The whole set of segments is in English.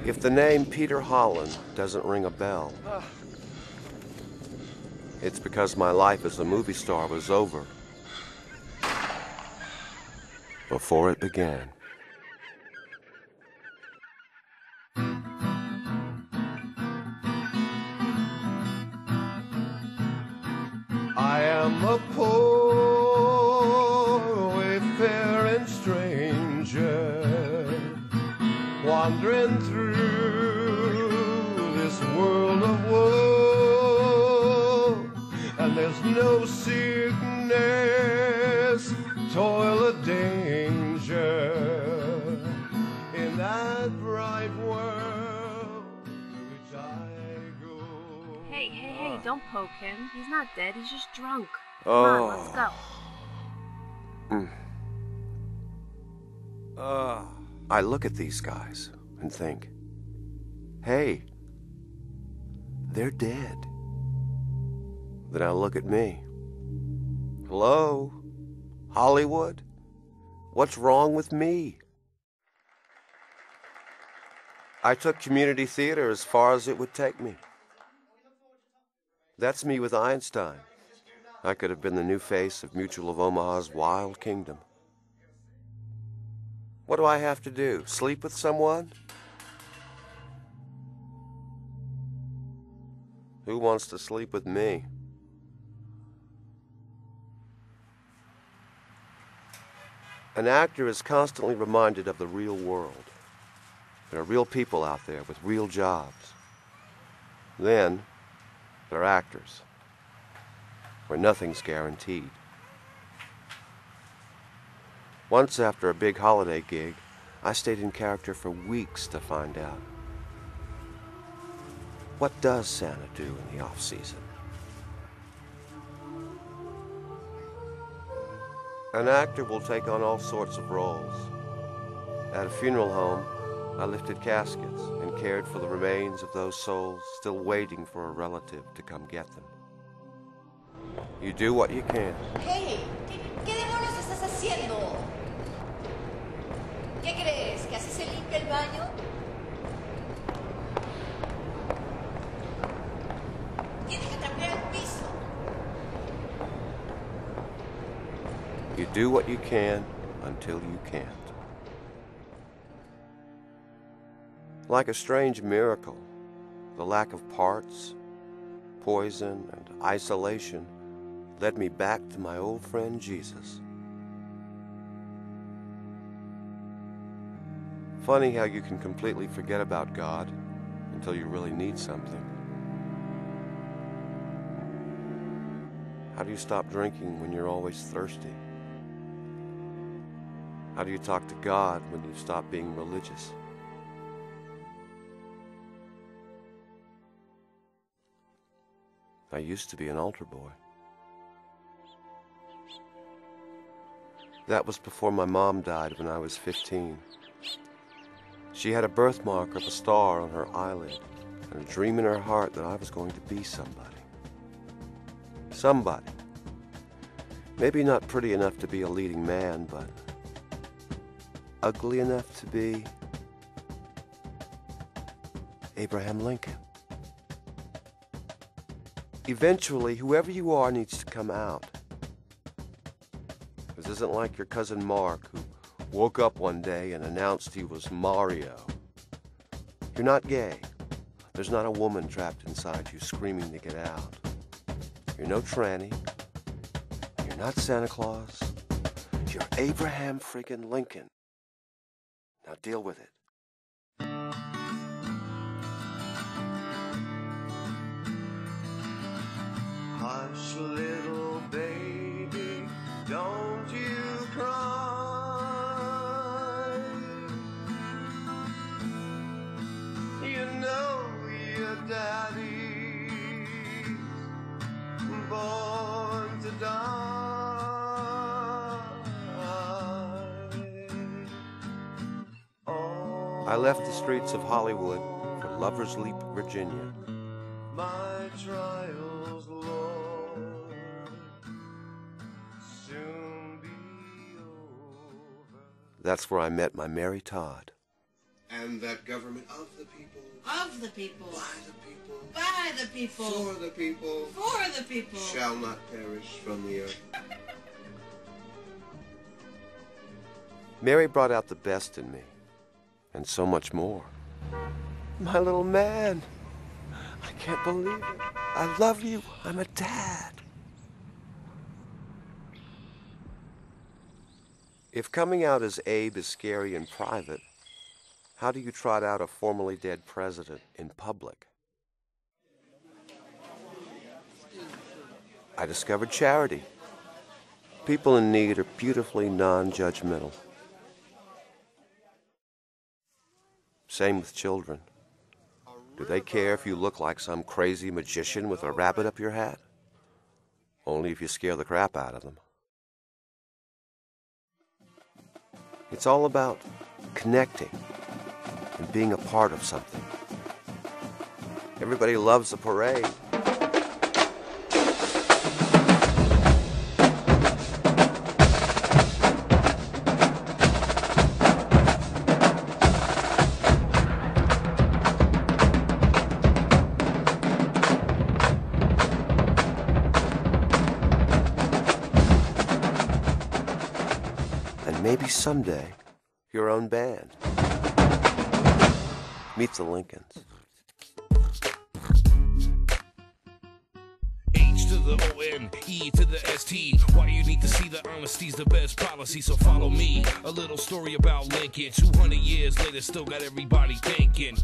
If the name Peter Holland doesn't ring a bell, it's because my life as a movie star was over before it began. I am a poor, wayfaring stranger, wandering through this world of woe, and there's no sickness, toil, or danger in that bright world to which I go. Hey, don't poke him. He's not dead, he's just drunk. Come Oh. on, let's go. I look at these guys and think, hey, they're dead. Then I look at me. Hello, Hollywood? What's wrong with me? I took community theater as far as it would take me. That's me with Einstein. I could have been the new face of Mutual of Omaha's wild kingdom. What do I have to do? Sleep with someone? Who wants to sleep with me? An actor is constantly reminded of the real world. There are real people out there with real jobs. Then, there are actors, where nothing's guaranteed. Once after a big holiday gig, I stayed in character for weeks to find out. What does Santa do in the off-season? An actor will take on all sorts of roles. At a funeral home, I lifted caskets and cared for the remains of those souls still waiting for a relative to come get them. You do what you can. Hey, ¿qué demonios estás haciendo? ¿Qué crees? ¿Que así se limpia el baño? Tienes que trapear el piso. You do what you can until you can't. Like a strange miracle, the lack of parts, poison, and isolation led me back to my old friend Jesus. Funny how you can completely forget about God until you really need something. How do you stop drinking when you're always thirsty? How do you talk to God when you stop being religious? I used to be an altar boy. That was before my mom died when I was 15. She had a birthmark of a star on her eyelid and a dream in her heart that I was going to be somebody. Somebody. Maybe not pretty enough to be a leading man, but ugly enough to be Abraham Lincoln. Eventually, whoever you are needs to come out. This isn't like your cousin Mark, who woke up one day and announced he was Mario. You're not gay. There's not a woman trapped inside you screaming to get out. You're no tranny. You're not Santa Claus. You're Abraham friggin' Lincoln. Now deal with it. Hush, little baby, don't you cry. You know your daddy's born to die. I left the streets of Hollywood for Lover's Leap, Virginia. My trials, Lord, soon be over. That's where I met my Mary Todd. and that government of the people, of the people, by the people, by the people, for the people, for the people, shall not perish from the earth. Mary brought out the best in me, and so much more. My little man, I can't believe it. I love you. I'm a dad. If coming out as Abe is scary in private, how do you trot out a formerly dead president in public? I discovered charity. People in need are beautifully non-judgmental. Same with children. Do they care if you look like some crazy magician with a rabbit up your hat? Only if you scare the crap out of them. It's all about connecting and being a part of something. Everybody loves a parade. Maybe someday, your own band. Meet the Lincolns. H to the O-N, E to the S-T. Why you need to see the honesty's the best policy, so follow me. A little story about Lincoln. 200 years later, still got everybody thinking.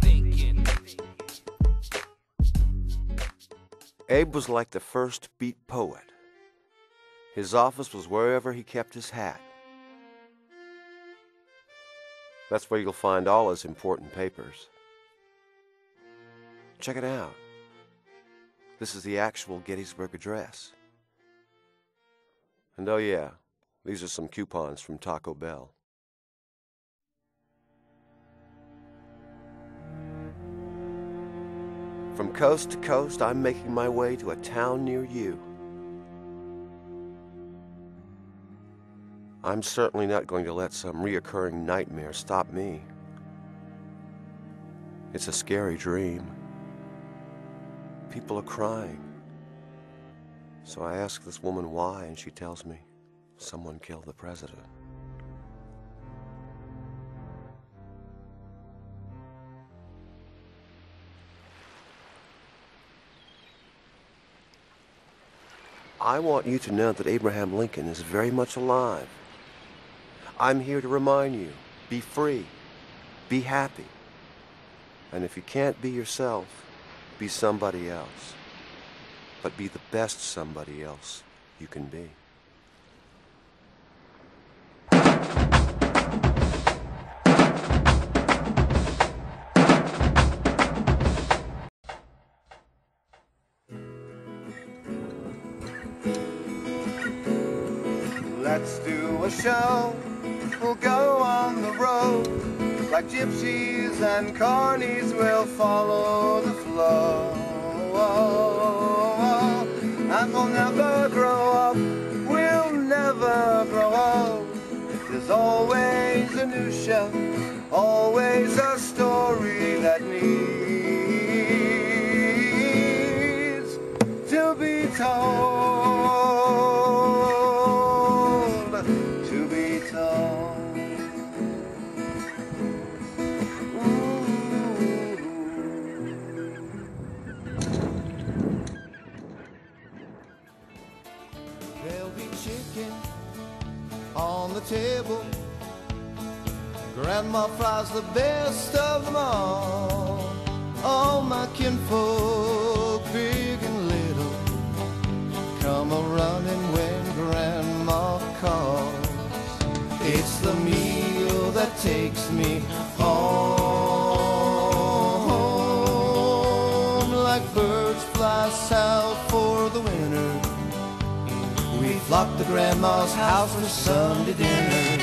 Abe was like the first beat poet. His office was wherever he kept his hat. That's where you'll find all his important papers. Check it out. This is the actual Gettysburg Address. And oh yeah, these are some coupons from Taco Bell. From coast to coast, I'm making my way to a town near you. I'm certainly not going to let some reoccurring nightmare stop me. It's a scary dream. People are crying. So I ask this woman why, and she tells me someone killed the president. I want you to know that Abraham Lincoln is very much alive. I'm here to remind you, be free, be happy. And if you can't be yourself, be somebody else. But be the best somebody else you can be. Let's do a show. We'll go on the road like gypsies and carnies. We'll follow the flow, and we'll never grow up. We'll never grow old. There's always a new show, always a story that needs to be told. On the table, Grandma fries the best of them all. All my kinfolk, big and little, come a-running when Grandma calls. It's the meal that takes me home. Like birds fly south for the winter, we flock to Grandma's house for Sunday dinner.